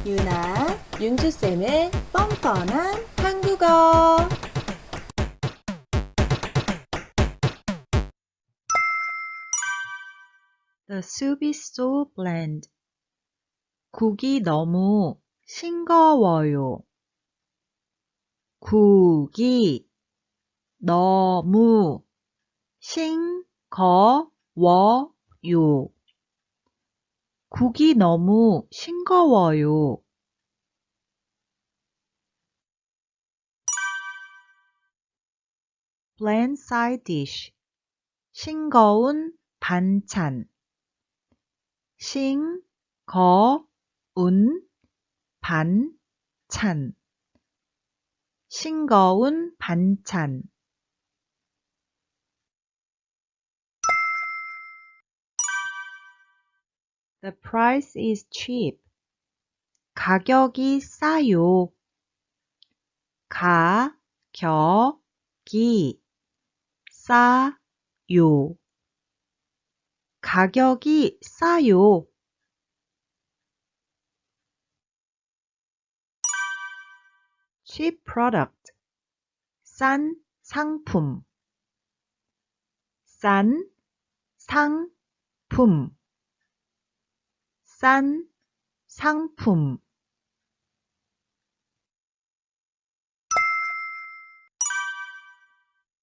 유나, 윤주쌤의 뻔뻔한 한국어. The soup is so bland. 국이 너무 싱거워요. 국이 너무 싱거워요. 국이 너무 싱거워요. Bland side dish. 싱거운 반찬. 싱거운 반찬. 싱거운 반찬. The price is cheap. 가격이 싸요. 가격이 싸요. 가격이 싸요. cheap product. 싼 상품. 싼 상품. 싼 상품.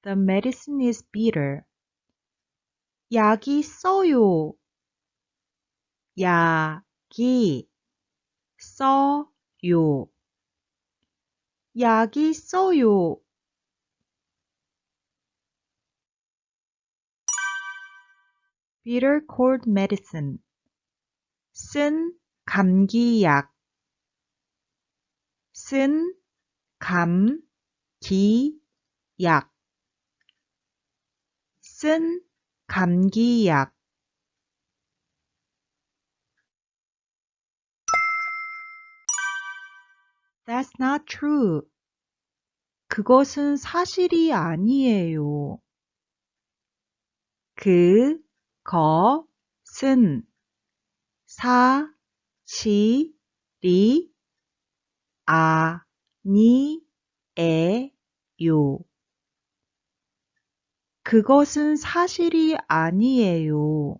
The medicine is bitter. 약이 써요. 약이 써요. 약이 써요. bitter cold medicine. 쓴 감기약. 쓴 감기약. 쓴 감기약. That's not true. 그것은 사실이 아니에요. 그것은 사실이 아니에요. 그것은 사실이 아니에요.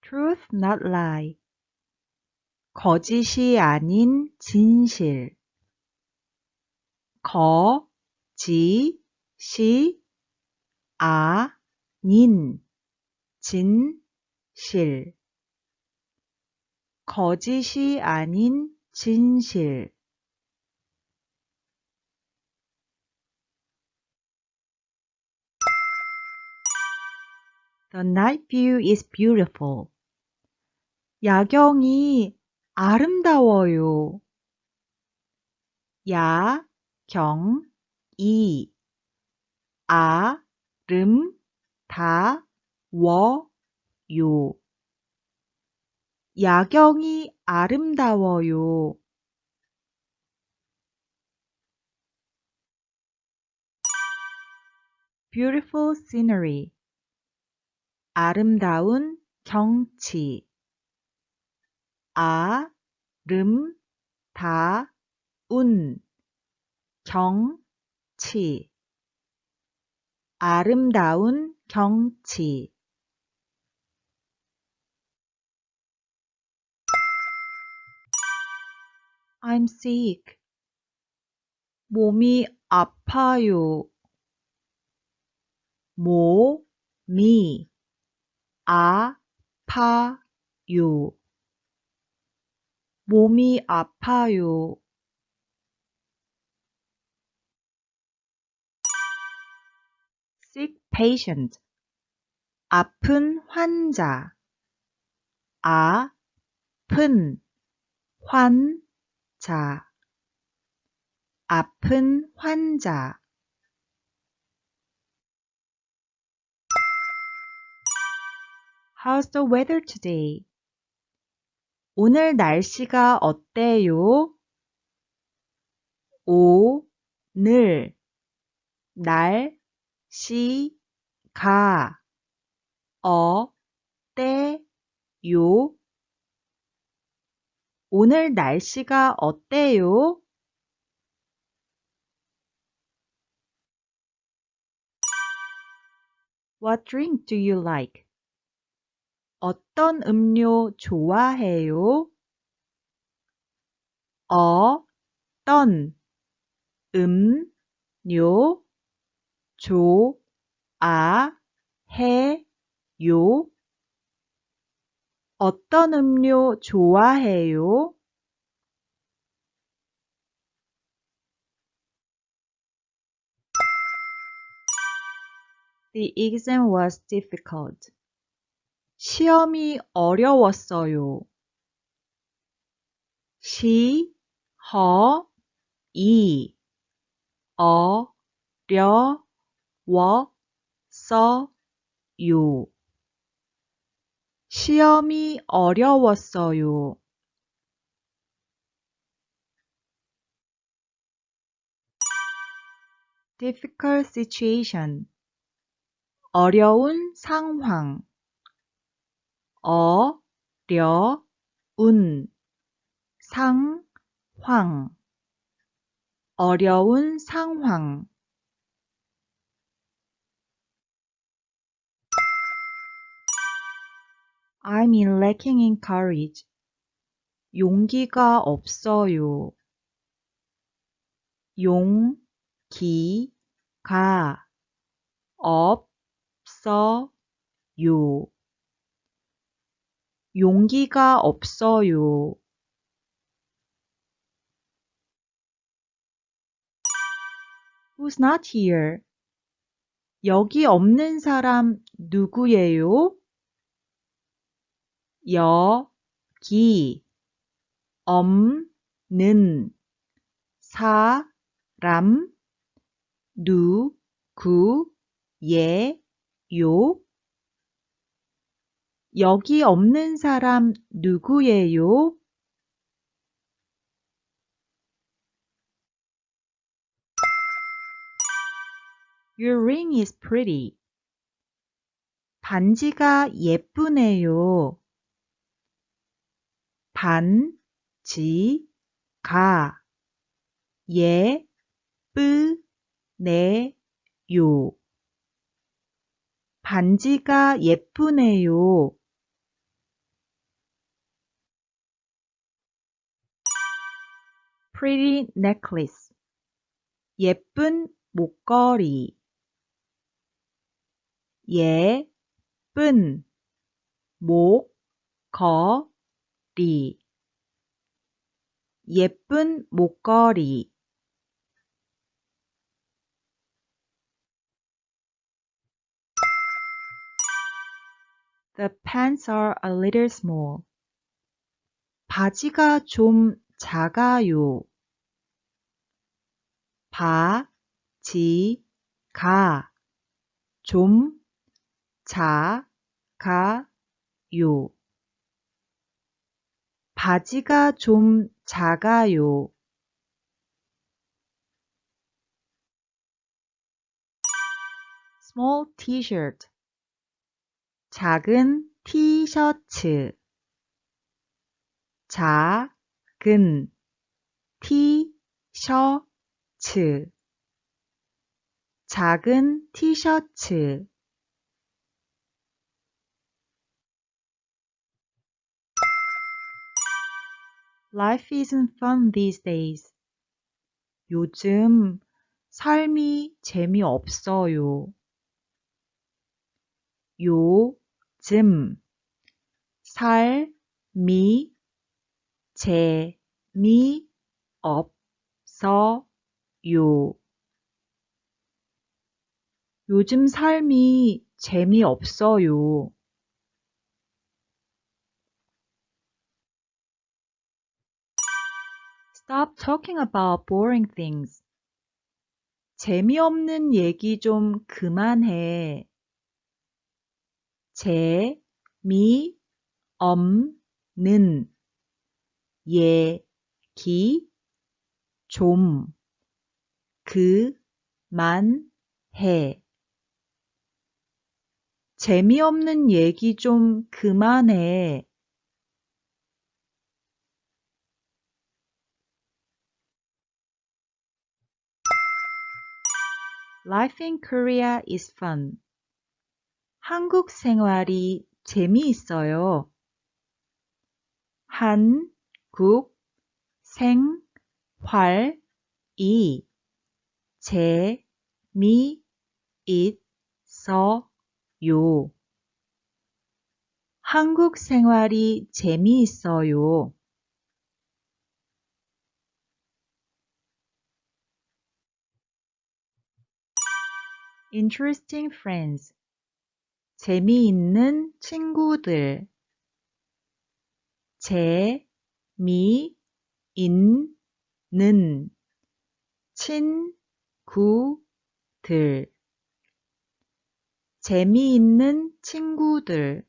Truth not lie. 거짓이 아닌 진실. 거짓이 아닌 진실. 거짓이 아닌 진실. The night view is beautiful. 야경이 아름다워요. 야경이 아름다워요. 야경이 아름다워요. Beautiful scenery. 아름다운 경치. 아름다운 경치. 아름다운 경치. I'm sick. 몸이 아파요. 몸이 아파요. 몸이 아파요. sick patient. 아픈 환자. 아픈 환자. 아픈 환자. How's the weather today? 오늘 날씨가 어때요? 오늘 날씨가 어때요? 오늘 날씨가 어때요? What drink do you like? 어떤 음료 좋아해요? 어떤 음료 좋아해요? 어떤 음료 좋아해요? The exam was difficult. 시험이 어려웠어요. 시험이 어려웠어요. 시험이 어려웠어요. difficult situation. 어려운 상황. 어려운 상황. 어려운 상황. I'm lacking in courage. 용기가 없어요. 용기가 없어요. 용기가 없어요. Who's not here? 여기 없는 사람 누구예요? 여기 없는 사람 누구예요? 여기 없는 사람 누구예요? Your ring is pretty. 반지가 예쁘네요. 반지가 예쁘네요. 반지가 예쁘네요. Pretty necklace. 예쁜 목걸이. 예쁜 목걸이. 예쁜 목걸이. The pants are a little small. 바지가 좀 작아요. 바지가 좀 작아요. 바지가 좀 작아요. Small t-shirt. 작은 티셔츠. 작은 티셔츠. 작은 티셔츠. Life isn't fun these days. 요즘 삶이 재미없어요. 요즘 삶이 재미없어요. 요즘 삶이 재미없어요. Stop talking about boring things. 재미없는 얘기 좀 그만해. 재미없는 얘기 좀 그만해. 재미없는 얘기 좀 그만해. Life in Korea is fun. 한국 생활이 재미있어요. 한국 생활이 재미있어요. 한국 생활이 재미있어요. Interesting friends. 재미있는 친구들. 재미있는 친구들. 재미있는 친구들.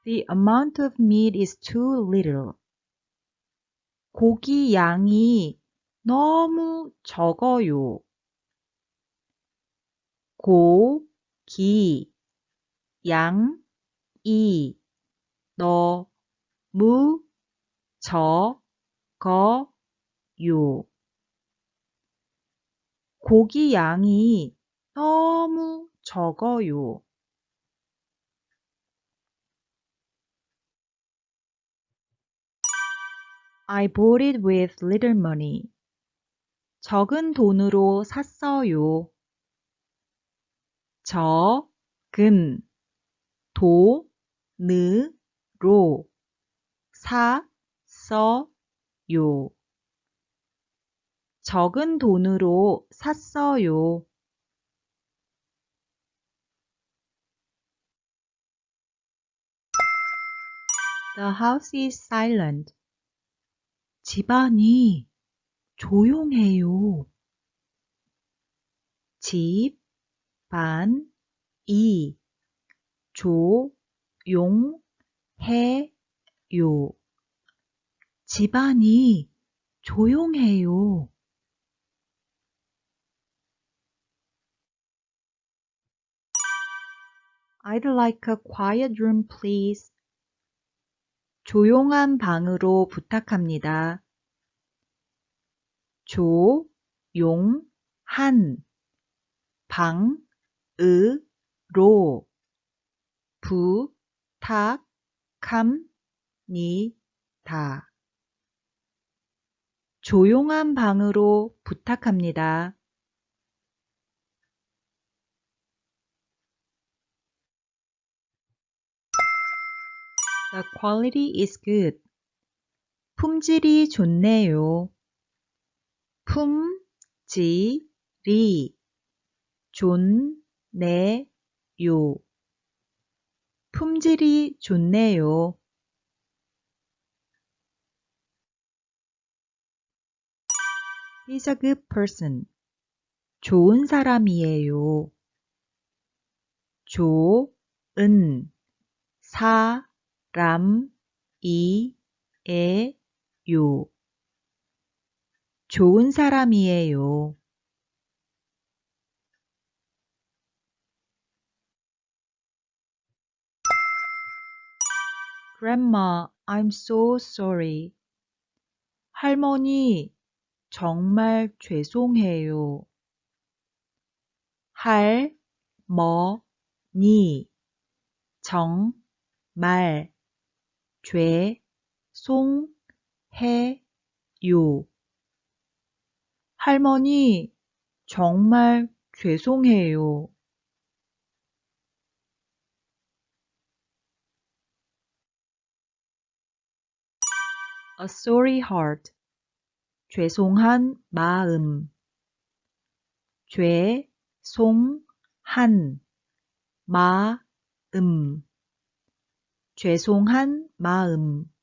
The amount of meat is too little. 고기 양이 너무 적어요. 고기 양이 너무 적어요. 고기 양이 너무 적어요. I bought it with little money. 적은 돈으로 샀어요. 적은 돈으로 샀어요. 적은 돈으로 샀어요. The house is silent. 집안이 조용해요. 집안이 조용해요. 집안이 조용해요. I'd like a quiet room, please. 조용한 방으로 부탁합니다. 조용한 방으로 부탁합니다. 조용한 방으로 부탁합니다. The quality is good. 품질이 좋네요. 품질이 좋네요. 품질이 좋네요. He's a good person. 좋은 사람이에요. 좋은 사람이에요. 좋은 사람이에요. Grandma, I'm so sorry. 할머니, 정말 죄송해요. 할머니, 정말 죄송해요. 할머니, 정말 죄송해요. A sorry heart. 죄송한 마음. 죄송한 마음. 죄송한 마음.